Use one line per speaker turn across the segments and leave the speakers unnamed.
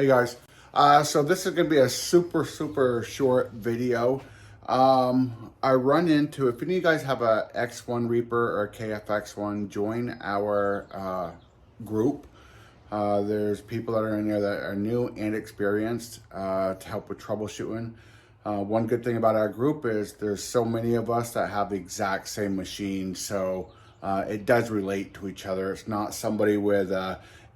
Hey guys, so this is going to be a super short video. I run into, if any of you guys have a X1 Reaper or a KF-X1, join our group. There's people that are in there that are new and experienced to help with troubleshooting. One good thing about our group is there's so many of us that have the exact same machine, so it does relate to each other. It's not somebody with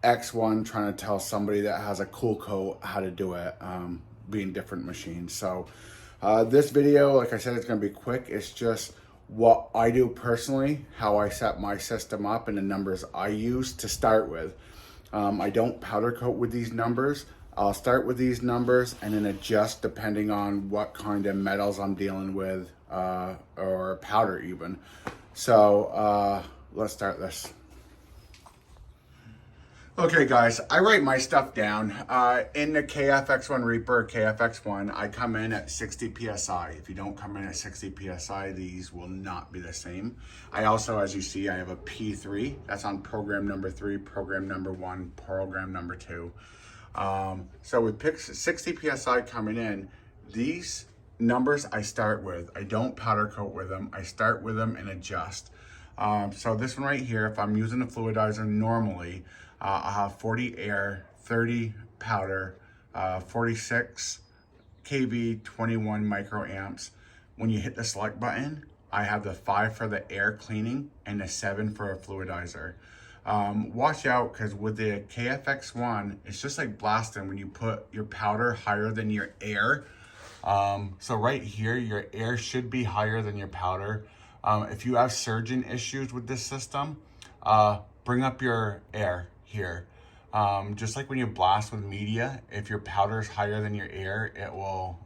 X1 trying to tell somebody that has a cool coat how to do it, being different machines. So this video, like I said, it's going to be quick. It's just what I do personally, how I set my system up, and the numbers I use to start with. I don't powder coat with these numbers. I'll start with these numbers and then adjust depending on what kind of metals I'm dealing with, or powder even. So let's start this. Okay guys, I write my stuff down. In the KF-X1 Reaper, KF-X1, I come in at 60 PSI. If you don't come in at 60 PSI, these will not be the same. I also, as you see, I have a P3. That's on program number 3, program number 1, program number 2. So we pick 60 PSI coming in. These numbers I start with. I don't powder coat with them. I start with them and adjust. So this one right here, if I'm using a fluidizer normally, I'll have 40 air, 30 powder, 46 kV, 21 microamps. When you hit the select button, I have the 5 for the air cleaning and the 7 for a fluidizer. Watch out, because with the KF-X1, it's just like blasting when you put your powder higher than your air. So right here, your air should be higher than your powder. If you have surging issues with this system, bring up your air here. Just like when you blast with media, if your powder is higher than your air, it will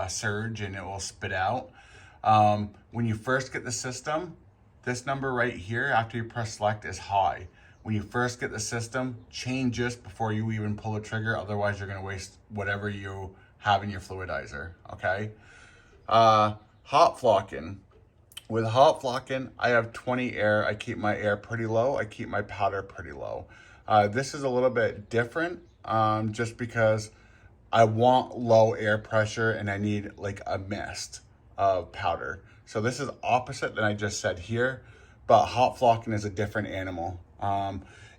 surge and it will spit out. When you first get the system, this number right here after you press select is high. When you first get the system, change this before you even pull the trigger, otherwise you're going to waste whatever you have in your fluidizer, okay? Hot flocking. With hot flocking, I have 20 air. I keep my air pretty low. I keep my powder pretty low. This is a little bit different, just because I want low air pressure and I need like a mist of powder. So this is opposite than I just said here, but hot flocking is a different animal.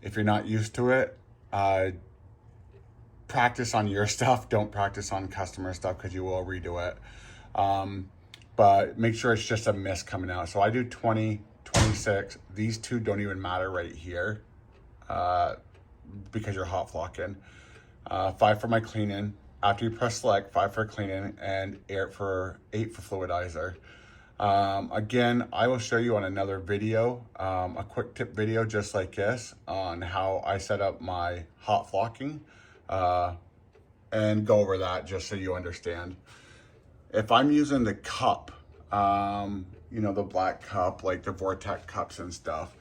If you're not used to it, practice on your stuff. Don't practice on customer stuff because you will redo it. But make sure it's just a mist coming out. So I do 20, 26. These two don't even matter right here, because you're hot flocking. 5 for my cleaning. After you press select, 5 for cleaning and 8 for fluidizer. Again, I will show you on another video, a quick tip video just like this on how I set up my hot flocking, and go over that just so you understand. If I'm using the cup, you know, the black cup, like the Vortex cups and stuff,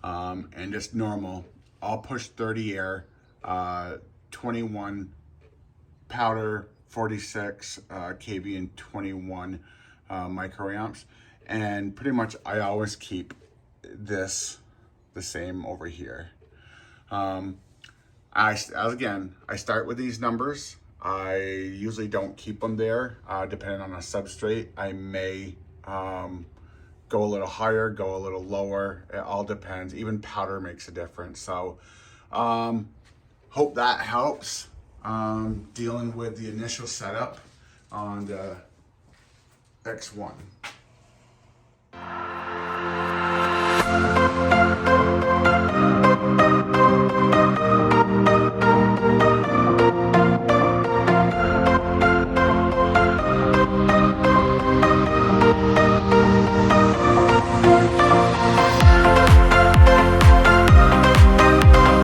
and just normal, I'll push 30 air, 21 powder, 46 kV and 21 microamps. And pretty much I always keep this the same over here. I start with these numbers. I usually don't keep them there, depending on a substrate. I may go a little higher, go a little lower. It all depends. Even powder makes a difference. So hope that helps dealing with the initial setup on the X1.